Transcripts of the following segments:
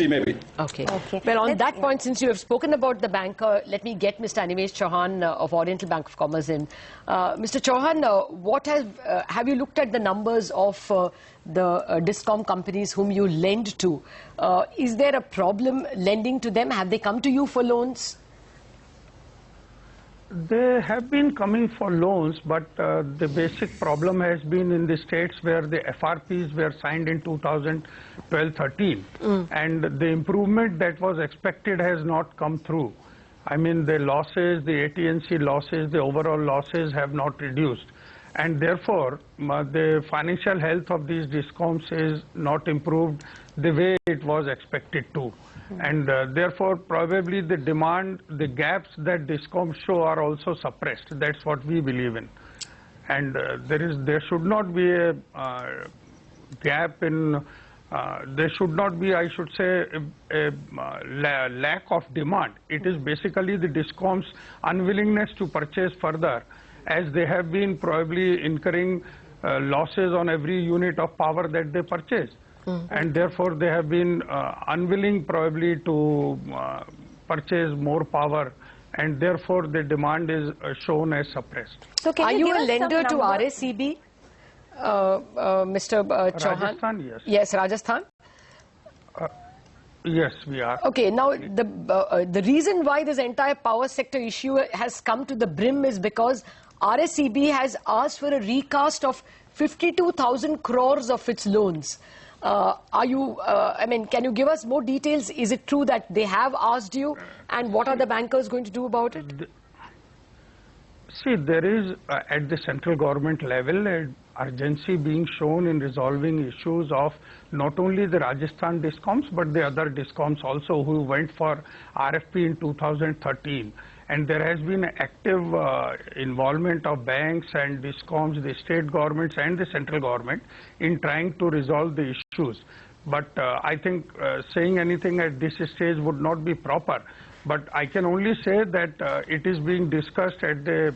60 maybe. Okay. Well, on that point, since you have spoken about the banker, let me get Mr. Animesh Chauhan of Oriental Bank of Commerce in. Mr. Chauhan, what have you looked at the numbers of the Discom companies whom you lend to? Is there a problem lending to them? Have they come to you for loans? They have been coming for loans, but the basic problem has been in the states where the FRPs were signed in 2012-13, and the improvement that was expected has not come through. I mean, the losses, the AT&C losses, the overall losses have not reduced, and therefore the financial health of these Discoms is not improved the way it was expected to. And therefore, probably the demand, the gaps that Discoms show are also suppressed. That's what we believe in. And there should not be a gap in, there should not be, I should say, a lack of demand. It is basically the Discoms' unwillingness to purchase further, as they have been probably incurring losses on every unit of power that they purchase. And therefore, they have been unwilling probably to purchase more power, and therefore the demand is shown as suppressed. So are you a lender to RACB, Mr. Chauhan? Rajasthan, yes. Yes, Rajasthan? Yes, we are. Okay, now the reason why this entire power sector issue has come to the brim is because RACB has asked for a recast of 52,000 crores of its loans. I mean, can you give us more details? Is it true that they have asked you, and what are the bankers going to do about it? See, there is at the central government level an urgency being shown in resolving issues of not only the Rajasthan Discoms but the other Discoms also who went for RFP in 2013. And there has been active involvement of banks and Discoms, the state governments and the central government in trying to resolve the issues. But I think saying anything at this stage would not be proper. But I can only say that it is being discussed at the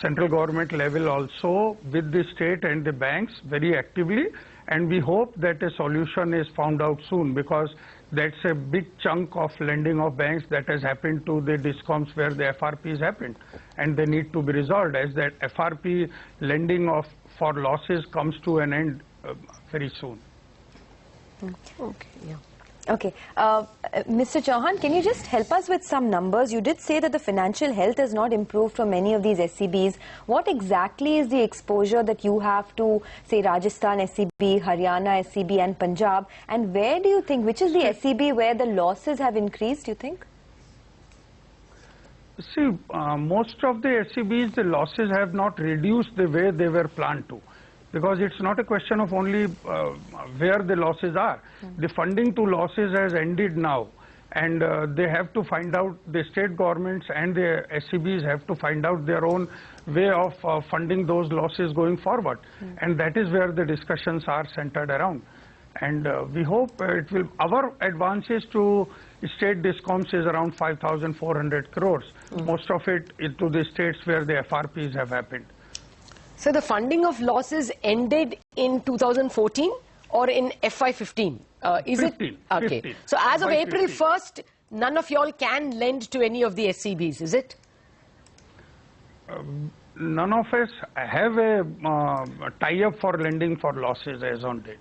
central government level also with the state and the banks very actively. And we hope that a solution is found out soon, because that's a big chunk of lending of banks that has happened to the Discoms where the FRPs happened, and they need to be resolved as that FRP lending for losses comes to an end very soon. Okay, yeah. Okay. Mr. Chauhan, can you just help us with some numbers? You did say that the financial health has not improved for many of these SCBs. What exactly is the exposure that you have to, say, Rajasthan SCB, Haryana SCB and Punjab? And where do you think, which is the SCB where the losses have increased, you think? See, most of the SCBs, the losses have not reduced the way they were planned to. Because it's not a question of only where the losses are. The funding to losses has ended now, and they have to find out, the state governments and the SCBs have to find out their own way of funding those losses going forward. And that is where the discussions are centered around. And we hope it will, our advances to state Discoms is around 5,400 crores. Most of it is to the states where the FRPs have happened. So the funding of losses ended in 2014 or in FY15? Is 15, it? Okay. 15. So as of April 15. 1st, none of y'all can lend to any of the SCBs, is it? None of us have a tie-up for lending for losses as on date.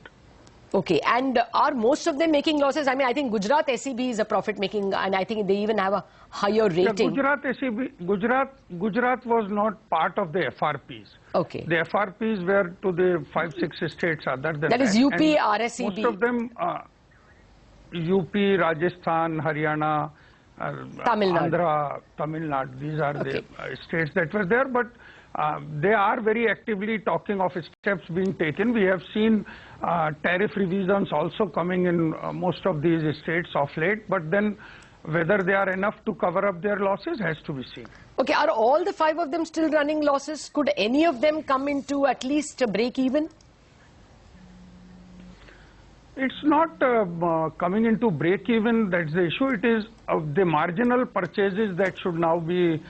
Okay, and are most of them making losses? I mean, I think Gujarat SCB is a profit-making, and I think they even have a higher rating. Yeah, Gujarat SCB, Gujarat was not part of the FRPs. Okay. The FRPs were to the 5-6 states other than that. That is UP, and RSCB. most of them, UP, Rajasthan, Haryana, Tamil Nadu. Andhra, Tamil Nadu. These are the states that were there, but they are very actively talking of steps being taken. We have seen tariff revisions also coming in most of these states of late, but then whether they are enough to cover up their losses has to be seen. Okay, are all the 5 of them still running losses? Could any of them come into at least a break even? It's not coming into break even, that's the issue. It is the marginal purchases that should now be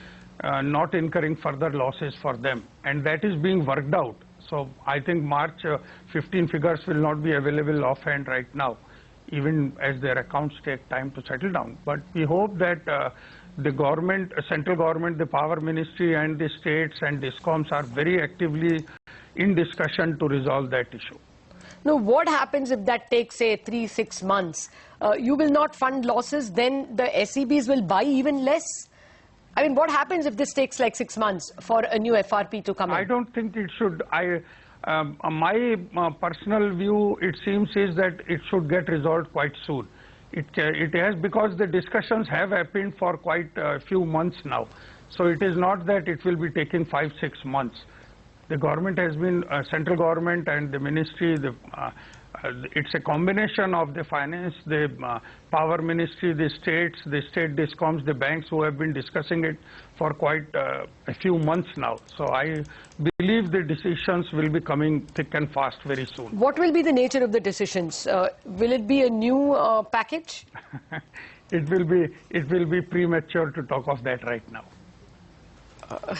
not incurring further losses for them, and that is being worked out. So I think March 15 figures will not be available offhand right now. even as their accounts take time to settle down. But we hope that the government, central government, the power ministry and the states and Discoms are very actively in discussion to resolve that issue. Now, what happens if that takes, say, 3-6 months? You will not fund losses, then the SCBs will buy even less? I mean, what happens if this takes like 6 months for a new FRP to come in? I don't think it should. My personal view, it seems, is that it should get resolved quite soon. It has, because the discussions have happened for quite a few months now. So it is not that it will be taking 5-6 months. The government has been, central government and the ministry, it's a combination of the finance, the power ministry, the state Discoms, the banks who have been discussing it for quite a few months now. So I believe the decisions will be coming thick and fast very soon. What will be the nature of the decisions? Will it be a new package? It will be premature to talk of that right now.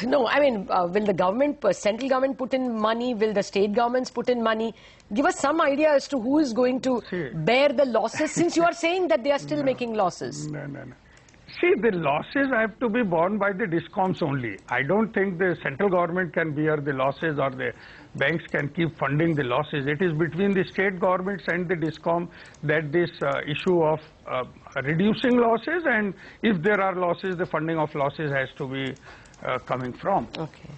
No, I mean, will the government, central government put in money? Will the state governments put in money? Give us some idea as to who is going to bear the losses, since you are saying that they are still making losses. No. See, the losses have to be borne by the Discoms only. I don't think the central government can bear the losses or the banks can keep funding the losses. It is between the state governments and the Discom that this issue of reducing losses, and if there are losses, the funding of losses has to be coming from. Okay.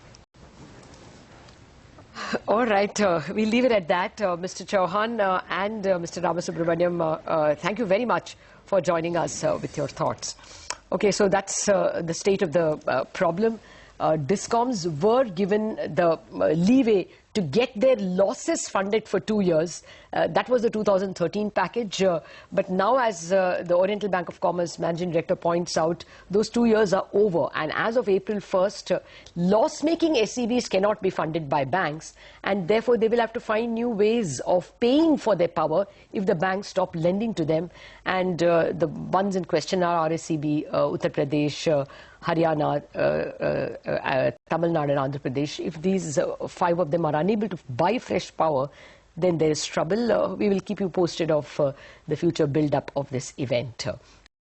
All right, we'll leave it at that. Mr. Chauhan and Mr. Ramasubramaniam, thank you very much for joining us with your thoughts. Okay, so that's the state of the problem. Discoms were given the leeway to get their losses funded for 2 years. That was the 2013 package. But now, as the Oriental Bank of Commerce Managing Director points out, those 2 years are over. And as of April 1st, loss-making SCBs cannot be funded by banks. And therefore, they will have to find new ways of paying for their power if the banks stop lending to them. And the ones in question are RSCB, Uttar Pradesh, Haryana, Tamil Nadu and Andhra Pradesh. If these 5 of them are unable to buy fresh power, then there is trouble. We will keep you posted of the future build-up of this event.